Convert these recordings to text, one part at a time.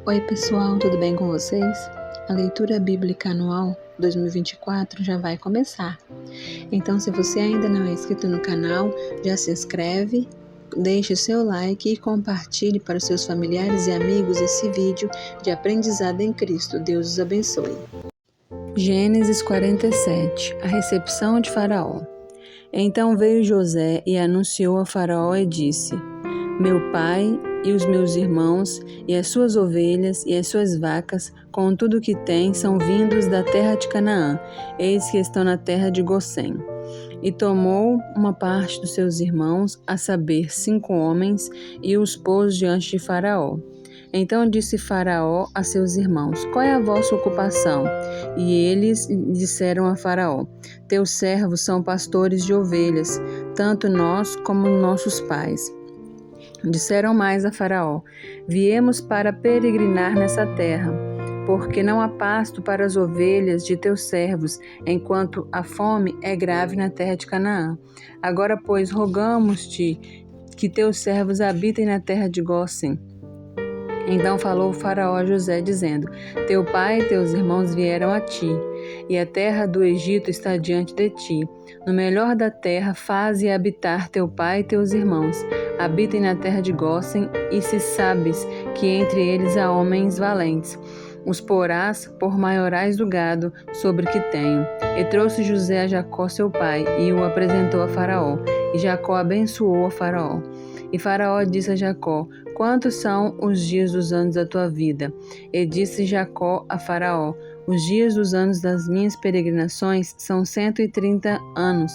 Oi pessoal, tudo bem com vocês? A leitura bíblica anual 2024 já vai começar. Então, se você ainda não é inscrito no canal, já se inscreve, deixe o seu like e compartilhe para os seus familiares e amigos esse vídeo de aprendizado em Cristo. Deus os abençoe. Gênesis 47. A recepção de Faraó. Então veio José e anunciou a Faraó e disse: Meu pai e os meus irmãos, e as suas ovelhas, e as suas vacas, com tudo o que têm, são vindos da terra de Canaã, eis que estão na terra de Gósen. E tomou uma parte dos seus irmãos, a saber, 5 homens, e os pôs diante de Faraó. Então disse Faraó a seus irmãos: Qual é a vossa ocupação? E eles disseram a Faraó: Teus servos são pastores de ovelhas, tanto nós como nossos pais. Disseram mais a Faraó: Viemos para peregrinar nessa terra, porque não há pasto para as ovelhas de teus servos, enquanto a fome é grave na terra de Canaã. Agora, pois, rogamos-te que teus servos habitem na terra de Gósen. Então falou Faraó a José, dizendo: Teu pai e teus irmãos vieram a ti, e a terra do Egito está diante de ti. No melhor da terra, faze habitar teu pai e teus irmãos. Habitem na terra de Gósen, e se sabes que entre eles há homens valentes, os porás por maiorais do gado sobre que tenho. E trouxe José a Jacó seu pai, e o apresentou a Faraó. E Jacó abençoou a Faraó. E Faraó disse a Jacó: Quantos são os dias dos anos da tua vida? E disse Jacó a Faraó: Os dias dos anos das minhas peregrinações são 130 anos.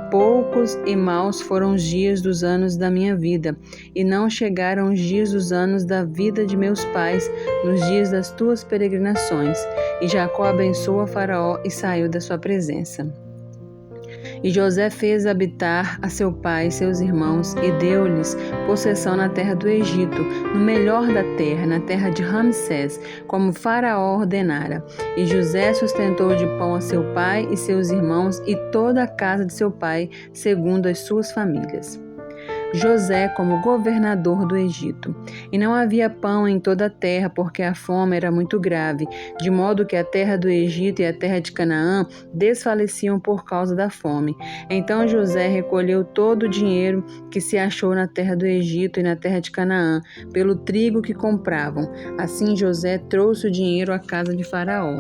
Poucos e maus foram os dias dos anos da minha vida, e não chegaram os dias dos anos da vida de meus pais nos dias das tuas peregrinações. E Jacó abençoou a Faraó e saiu da sua presença. E José fez habitar a seu pai e seus irmãos, e deu-lhes possessão na terra do Egito, no melhor da terra, na terra de Ramsés, como Faraó ordenara. E José sustentou de pão a seu pai e seus irmãos, e toda a casa de seu pai, segundo as suas famílias. José como governador do Egito. E não havia pão em toda a terra, porque a fome era muito grave, de modo que a terra do Egito e a terra de Canaã desfaleciam por causa da fome. Então José recolheu todo o dinheiro que se achou na terra do Egito e na terra de Canaã, pelo trigo que compravam. Assim José trouxe o dinheiro à casa de Faraó.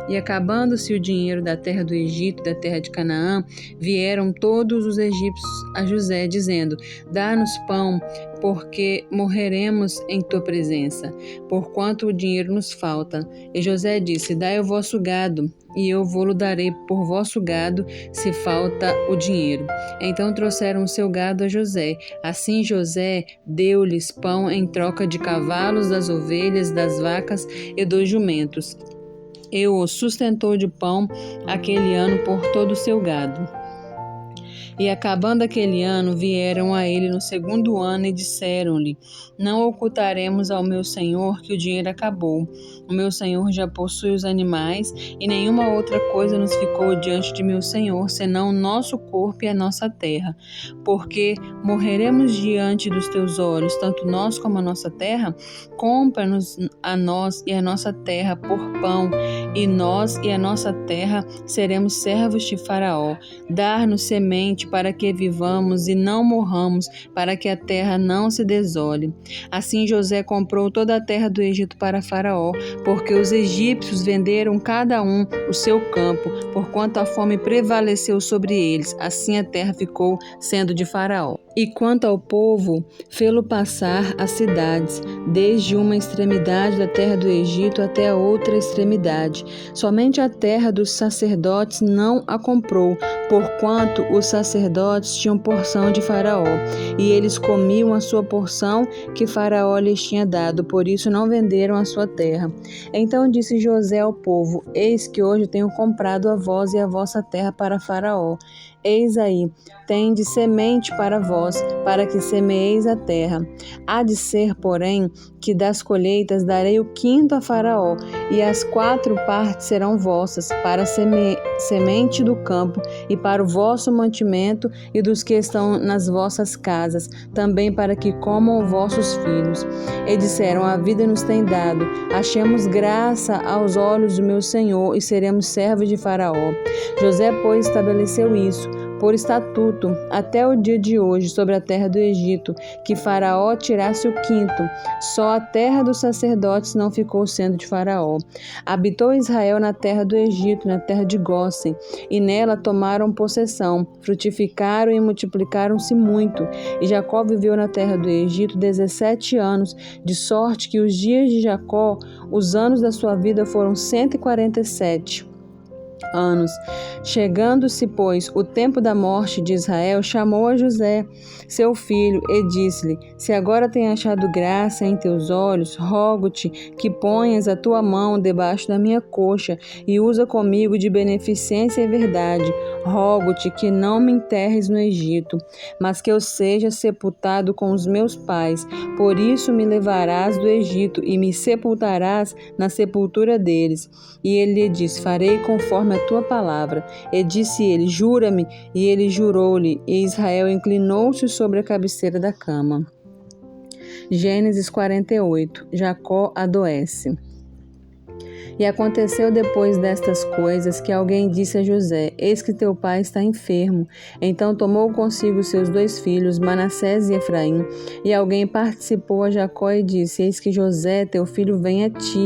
E acabando-se o dinheiro da terra do Egito e da terra de Canaã, vieram todos os egípcios a José, dizendo: Dá-nos pão, porque morreremos em tua presença, porquanto o dinheiro nos falta. E José disse: Dai o vosso gado, e eu vou-lo darei por vosso gado, se falta o dinheiro. Então trouxeram o seu gado a José. Assim José deu-lhes pão em troca de cavalos, das ovelhas, das vacas e dos jumentos. E o sustentou de pão aquele ano por todo o seu gado. E acabando aquele ano, vieram a ele no segundo ano e disseram-lhe: Não ocultaremos ao meu senhor que o dinheiro acabou. O meu senhor já possui os animais, e nenhuma outra coisa nos ficou diante de meu senhor, senão o nosso corpo e a nossa terra. Porque morreremos diante dos teus olhos, tanto nós como a nossa terra. Compra-nos a nós e a nossa terra por pão, e nós e a nossa terra seremos servos de Faraó. Dar-nos semente para que vivamos e não morramos, para que a terra não se desole. Assim José comprou toda a terra do Egito para Faraó, porque os egípcios venderam cada um o seu campo, porquanto a fome prevaleceu sobre eles. Assim a terra ficou sendo de Faraó. E quanto ao povo, fê-lo passar as cidades, desde uma extremidade da terra do Egito até a outra extremidade. Somente a terra dos sacerdotes não a comprou, porquanto os sacerdotes tinham porção de Faraó, e eles comiam a sua porção que Faraó lhes tinha dado, por isso não venderam a sua terra. Então disse José ao povo: Eis que hoje tenho comprado a vós e a vossa terra para Faraó. Eis aí, tende semente para vós, para que semeeis a terra. Há de ser, porém, que das colheitas darei o quinto a Faraó, e as 4 partes serão vossas, para semente do campo e para o vosso mantimento e dos que estão nas vossas casas, também para que comam vossos filhos. E disseram: a vida nos tem dado, achemos graça aos olhos do meu Senhor e seremos servos de Faraó. José, pois, estabeleceu isso por estatuto até o dia de hoje sobre a terra do Egito, que Faraó tirasse o quinto. Só a terra dos sacerdotes não ficou sendo de Faraó. Habitou Israel na terra do Egito, na terra de Gósen, e nela tomaram possessão, frutificaram e multiplicaram-se muito. E Jacó viveu na terra do Egito 17 anos, de sorte que os dias de Jacó, os anos da sua vida, foram 147 anos. Chegando-se, pois, o tempo da morte de Israel, chamou a José, seu filho, e disse-lhe: se agora tenho achado graça em teus olhos, rogo-te que ponhas a tua mão debaixo da minha coxa e usa comigo de beneficência e verdade. Rogo-te que não me enterres no Egito, mas que eu seja sepultado com os meus pais. Por isso me levarás do Egito e me sepultarás na sepultura deles. E ele lhe disse: farei conforme a tua palavra. E disse ele: jura-me. E ele jurou-lhe, e Israel inclinou-se sobre a cabeceira da cama. Gênesis 48. Jacó adoece. E aconteceu depois destas coisas que alguém disse a José: eis que teu pai está enfermo. Então tomou consigo seus 2 filhos, Manassés e Efraim. E alguém participou a Jacó e disse: eis que José, teu filho, vem a ti.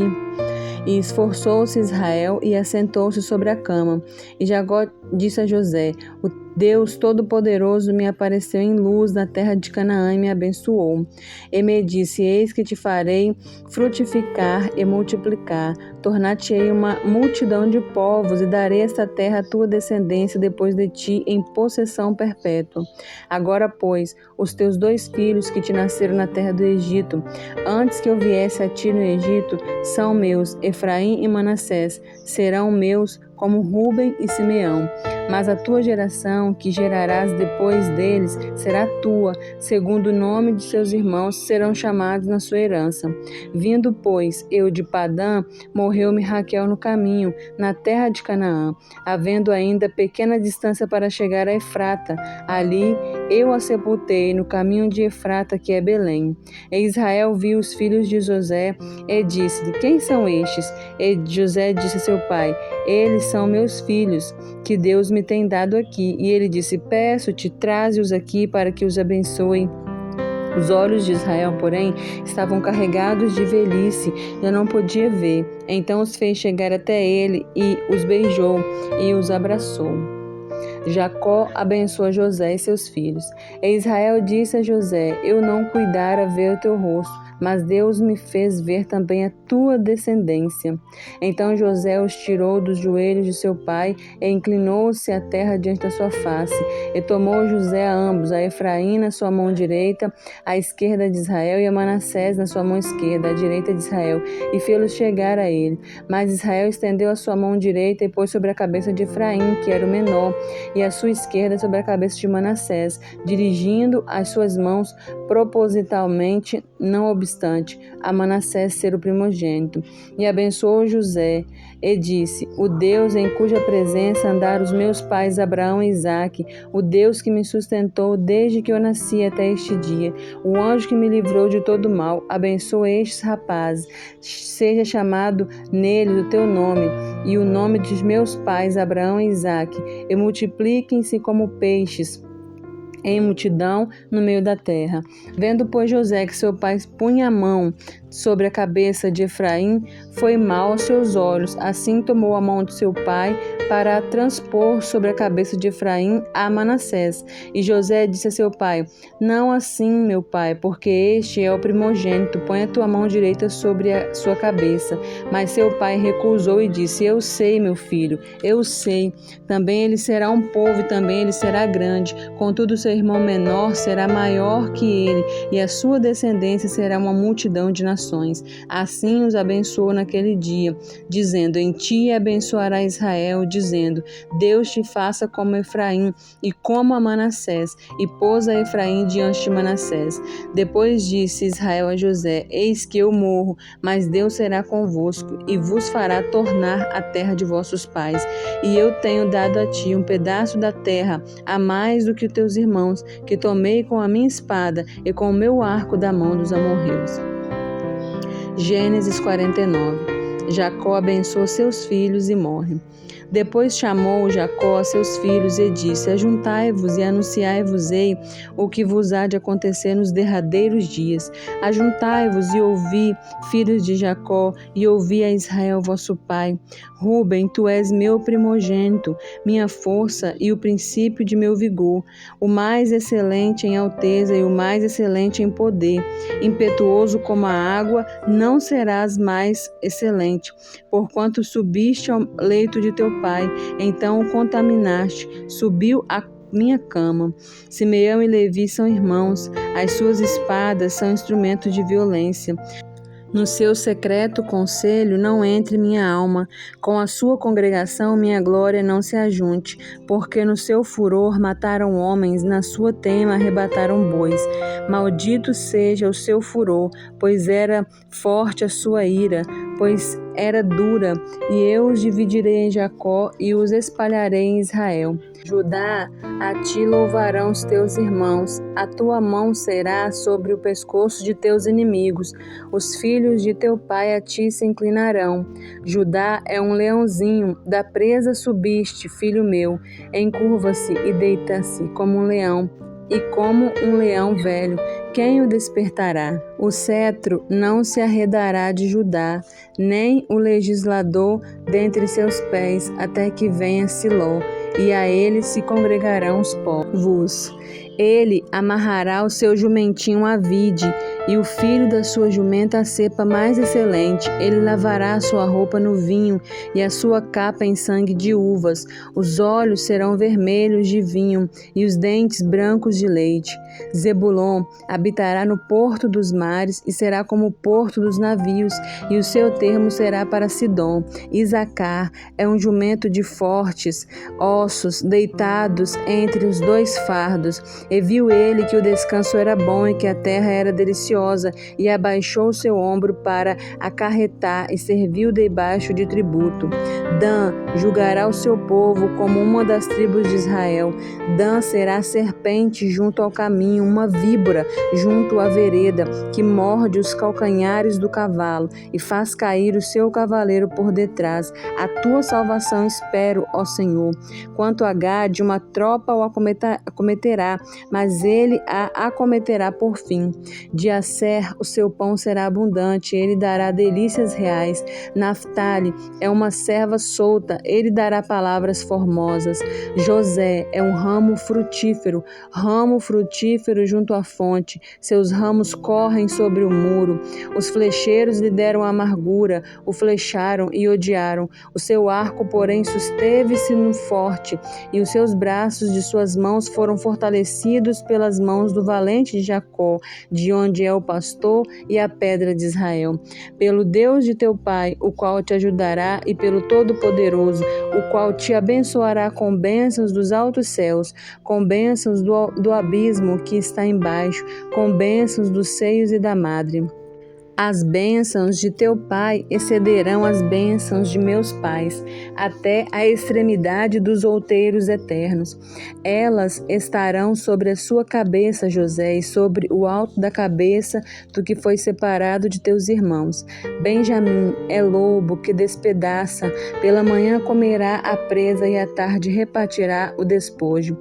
E esforçou-se Israel e assentou-se sobre a cama. E Jacó disse a José: o Deus Todo-Poderoso me apareceu em luz na terra de Canaã e me abençoou. E me disse: eis que te farei frutificar e multiplicar, tornar-te-ei uma multidão de povos, e darei esta terra à tua descendência depois de ti em possessão perpétua. Agora, pois, os teus 2 filhos que te nasceram na terra do Egito, antes que eu viesse a ti no Egito, são meus. Efraim e Manassés serão meus, como Ruben e Simeão. Mas a tua geração, que gerarás depois deles, será tua, segundo o nome de seus irmãos, serão chamados na sua herança. Vindo, pois, eu de Padã, morreu-me Raquel no caminho, na terra de Canaã, havendo ainda pequena distância para chegar a Efrata. Ali eu a sepultei, no caminho de Efrata, que é Belém. E Israel viu os filhos de José e disse-lhe: quem são estes? E José disse a seu pai: eles são meus filhos, que Deus me tem dado aqui. E ele disse: peço-te, traze-os aqui para que os abençoe. Os olhos de Israel, porém, estavam carregados de velhice, já não podia ver. Então os fez chegar até ele e os beijou e os abraçou. Jacó abençoa José e seus filhos. E Israel disse a José: eu não cuidara ver o teu rosto, mas Deus me fez ver também a tua descendência. Então José os tirou dos joelhos de seu pai e inclinou-se à terra diante da sua face. E tomou José a ambos, a Efraim na sua mão direita, à esquerda de Israel, e a Manassés na sua mão esquerda, à direita de Israel, e fê-los chegar a ele. Mas Israel estendeu a sua mão direita e pôs sobre a cabeça de Efraim, que era o menor, e a sua esquerda sobre a cabeça de Manassés, dirigindo as suas mãos propositalmente, não obstante, a Manassés ser o primogênito. E abençoou José e disse: o Deus em cuja presença andaram os meus pais Abraão e Isaque, o Deus que me sustentou desde que eu nasci até este dia, o anjo que me livrou de todo mal, abençoe estes rapazes, seja chamado neles o teu nome e o nome dos meus pais Abraão e Isaque, e multipliquem-se como peixes em multidão no meio da terra. Vendo, pois, José que seu pai punha a mão sobre a cabeça de Efraim, foi mal aos seus olhos. Assim tomou a mão de seu pai para a transpor sobre a cabeça de Efraim a Manassés. E José disse a seu pai: não assim, meu pai, porque este é o primogênito, põe a tua mão direita sobre a sua cabeça. Mas seu pai recusou e disse: eu sei, meu filho, eu sei. Também ele será um povo e também ele será grande. Contudo, seu irmão menor será maior que ele, e a sua descendência será uma multidão de nações. nações. Assim os abençoou naquele dia, dizendo: em ti abençoará Israel, dizendo: Deus te faça como Efraim e como a Manassés, e pôs a Efraim diante de Manassés. Depois disse Israel a José: eis que eu morro, mas Deus será convosco e vos fará tornar a terra de vossos pais. E eu tenho dado a ti um pedaço da terra, a mais do que teus irmãos, que tomei com a minha espada e com o meu arco da mão dos amorreus. Gênesis 49. Jacó abençoa seus filhos e morre. Depois chamou Jacó a seus filhos e disse: ajuntai-vos e anunciai-vos-ei o que vos há de acontecer nos derradeiros dias. Ajuntai-vos e ouvi, filhos de Jacó, e ouvi a Israel vosso pai. Ruben, tu és meu primogênito, minha força e o princípio de meu vigor, o mais excelente em alteza e o mais excelente em poder. Impetuoso como a água, não serás mais excelente, porquanto subiste ao leito de teu pai, então o contaminaste, subiu a minha cama. Simeão e Levi são irmãos, as suas espadas são instrumentos de violência. No seu secreto conselho não entre minha alma, com a sua congregação minha glória não se ajunte, porque no seu furor mataram homens, na sua teima arrebataram bois. Maldito seja o seu furor, pois era forte a sua ira, pois era dura, e eu os dividirei em Jacó e os espalharei em Israel. Judá, a ti louvarão os teus irmãos, a tua mão será sobre o pescoço de teus inimigos, os filhos de teu pai a ti se inclinarão. Judá é um leãozinho, da presa subiste, filho meu, encurva-se e deita-se como um leão, e como um leão velho, quem o despertará? O cetro não se arredará de Judá, nem o legislador dentre seus pés, até que venha Siló, e a ele se congregarão os povos. Ele amarrará o seu jumentinho à vide, e o filho da sua jumenta à cepa mais excelente. Ele lavará a sua roupa no vinho, e a sua capa em sangue de uvas. Os olhos serão vermelhos de vinho, e os dentes brancos de leite. Zebulon habitará no porto dos mares, e será como o porto dos navios, e o seu termo será para Sidom. Isacar é um jumento de fortes ossos, deitados entre os dois fardos. E viu ele que o descanso era bom e que a terra era deliciosa, e abaixou seu ombro para acarretar e serviu debaixo de tributo. Dan julgará o seu povo como uma das tribos de Israel. Dan será serpente junto ao caminho, uma víbora junto à vereda, que morde os calcanhares do cavalo e faz cair o seu cavaleiro por detrás. A tua salvação espero, ó Senhor. Quanto a Gade, uma tropa o acometerá, mas ele a acometerá por fim. De Asser o seu pão será abundante, ele dará delícias reais. Naftali é uma serva solta, ele dará palavras formosas. José é um ramo frutífero junto à fonte, seus ramos correm sobre o muro. Os flecheiros lhe deram amargura, o flecharam e odiaram. O seu arco, porém, susteve-se no forte, e os seus braços de suas mãos foram fortalecidos pelas mãos do valente de Jacó, de onde é o pastor e a pedra de Israel. Pelo Deus de teu pai, o qual te ajudará, e pelo Todo-Poderoso, o qual te abençoará com bênçãos dos altos céus, com bênçãos do abismo que está embaixo, com bênçãos dos seios e da madre. As bênçãos de teu pai excederão as bênçãos de meus pais, até a extremidade dos outeiros eternos. Elas estarão sobre a sua cabeça, José, e sobre o alto da cabeça do que foi separado de teus irmãos. Benjamim é lobo que despedaça, pela manhã comerá a presa e à tarde repartirá o despojo.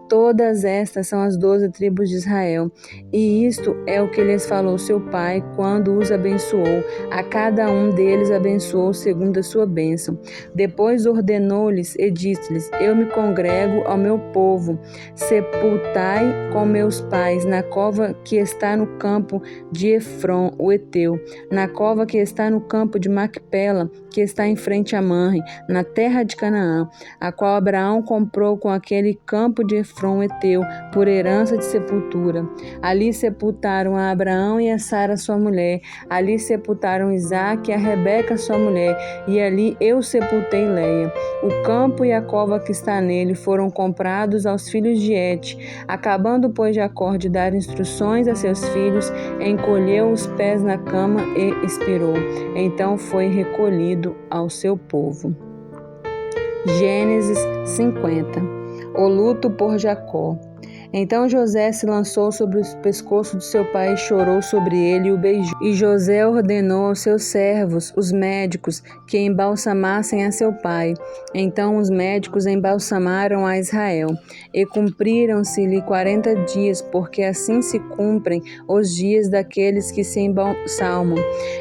Todas estas são as 12 tribos de Israel, e isto é o que lhes falou seu pai quando os abençoou. A cada um deles abençoou segundo a sua bênção. Depois ordenou-lhes e disse-lhes: eu me congrego ao meu povo, sepultai com meus pais na cova que está no campo de Efron, o Eteu, na cova que está no campo de Macpela, que está em frente a Manre, na terra de Canaã, a qual Abraão comprou com aquele campo de Efron, Eteu, por herança de sepultura. Ali sepultaram a Abraão e a Sara sua mulher, Ali sepultaram Isaque e a Rebeca sua mulher, e ali eu sepultei Leia. O campo e a cova que está nele foram comprados aos filhos de Et. Acabando, pois, Jacó de dar instruções a seus filhos, encolheu os pés na cama e expirou. Então foi recolhido ao seu povo. Gênesis 50. O luto por Jacó. Então José se lançou sobre o pescoço de seu pai e chorou sobre ele e o beijou. E José ordenou aos seus servos, os médicos, que embalsamassem a seu pai. Então os médicos embalsamaram a Israel. E cumpriram-se-lhe 40 dias, porque assim se cumprem os dias daqueles que se embalsamam.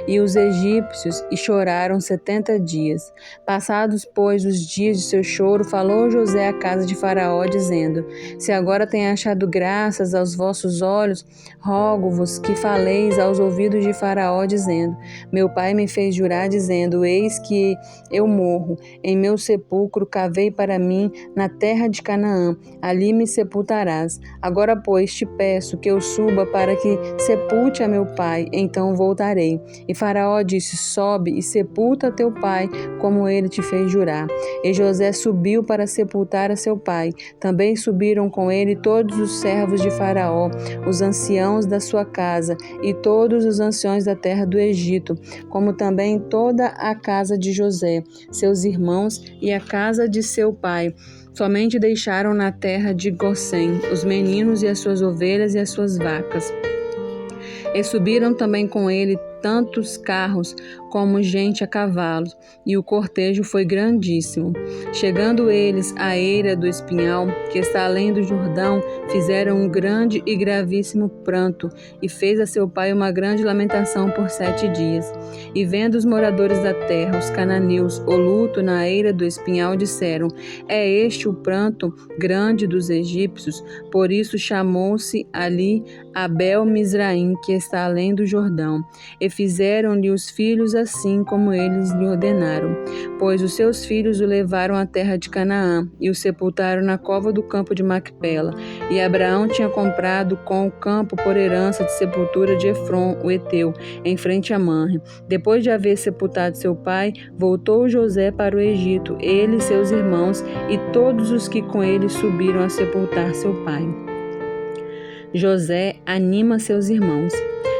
E os egípcios choraram 70 dias. Passados, pois, os dias de seu choro, falou José à casa de Faraó, dizendo: Se agora tem achado graças aos vossos olhos, rogo-vos que faleis aos ouvidos de Faraó, dizendo: Meu pai me fez jurar, dizendo: Eis que eu morro, em meu sepulcro cavei para mim na terra de Canaã, ali me sepultarás. Agora, pois, te peço que eu suba para que sepulte a meu pai, então voltarei. E Faraó disse: Sobe e sepulta teu pai, como ele te fez jurar. E José subiu para sepultar a seu pai. Também subiram com ele todos os servos de Faraó, os anciãos da sua casa e todos os anciões da terra do Egito, como também toda a casa de José, seus irmãos e a casa de seu pai. Somente deixaram na terra de Gósen os meninos e as suas ovelhas e as suas vacas. E subiram também com ele tantos carros como gente a cavalo, e o cortejo foi grandíssimo. Chegando eles à eira do Espinhal, que está além do Jordão, fizeram um grande e gravíssimo pranto, e fez a seu pai uma grande lamentação por 7 dias. E vendo os moradores da terra, os cananeus, o luto na eira do Espinhal, disseram: É este o pranto grande dos egípcios? Por isso chamou-se ali Abel-Mizraim, que está além do Jordão. E fizeram-lhe os filhos assim como eles lhe ordenaram. Pois os seus filhos o levaram à terra de Canaã e o sepultaram na cova do campo de Macpela. E Abraão tinha comprado com o campo por herança de sepultura de Efron, o Eteu, em frente a Manre. Depois de haver sepultado seu pai, voltou José para o Egito, ele e seus irmãos e todos os que com ele subiram a sepultar seu pai. José anima seus irmãos.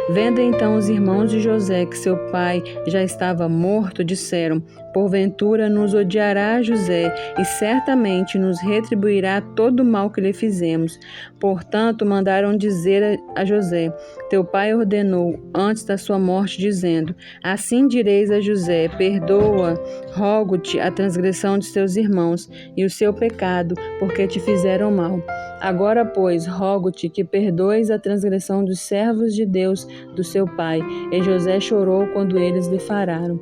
Vendo então os irmãos de José que seu pai já estava morto, disseram: Porventura nos odiará José, e certamente nos retribuirá todo o mal que lhe fizemos. Portanto, mandaram dizer a José: Teu pai ordenou antes da sua morte, dizendo: Assim direis a José: Perdoa, rogo-te, a transgressão de teus irmãos e o seu pecado, porque te fizeram mal. Agora, pois, rogo-te que perdoes a transgressão dos servos de Deus, do seu pai. E José chorou quando eles lhe falaram.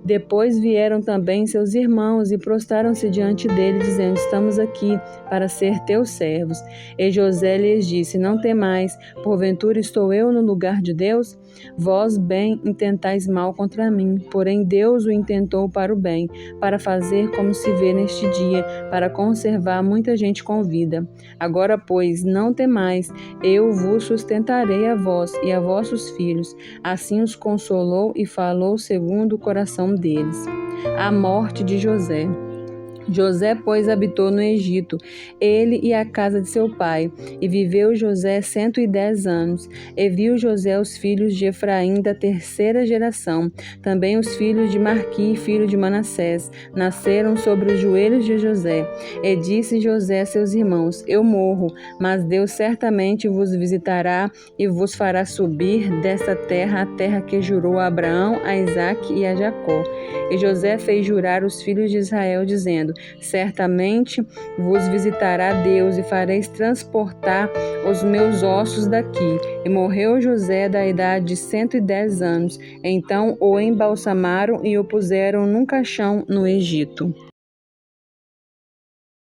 Depois vieram também seus irmãos e prostraram-se diante dele, dizendo: Estamos aqui para ser teus servos. E José lhes disse: Não temais, porventura estou eu no lugar de Deus? Vós bem intentais mal contra mim, porém Deus o intentou para o bem, para fazer como se vê neste dia, para conservar muita gente com vida. Agora, pois, não temais, eu vos sustentarei a vós e a vossos filhos. Assim os consolou e falou segundo o coração deles. A morte de José. José, pois, habitou no Egito, ele e a casa de seu pai, e viveu José 110 anos. E viu José os filhos de Efraim da 3ª geração. Também os filhos de Marqui, filho de Manassés, nasceram sobre os joelhos de José. E disse José a seus irmãos: Eu morro, mas Deus certamente vos visitará e vos fará subir desta terra a terra que jurou a Abraão, a Isaque e a Jacó. E José fez jurar os filhos de Israel, dizendo: Certamente vos visitará Deus e fareis transportar os meus ossos daqui. E morreu José da idade de 110 anos. Então o embalsamaram e o puseram num caixão no Egito.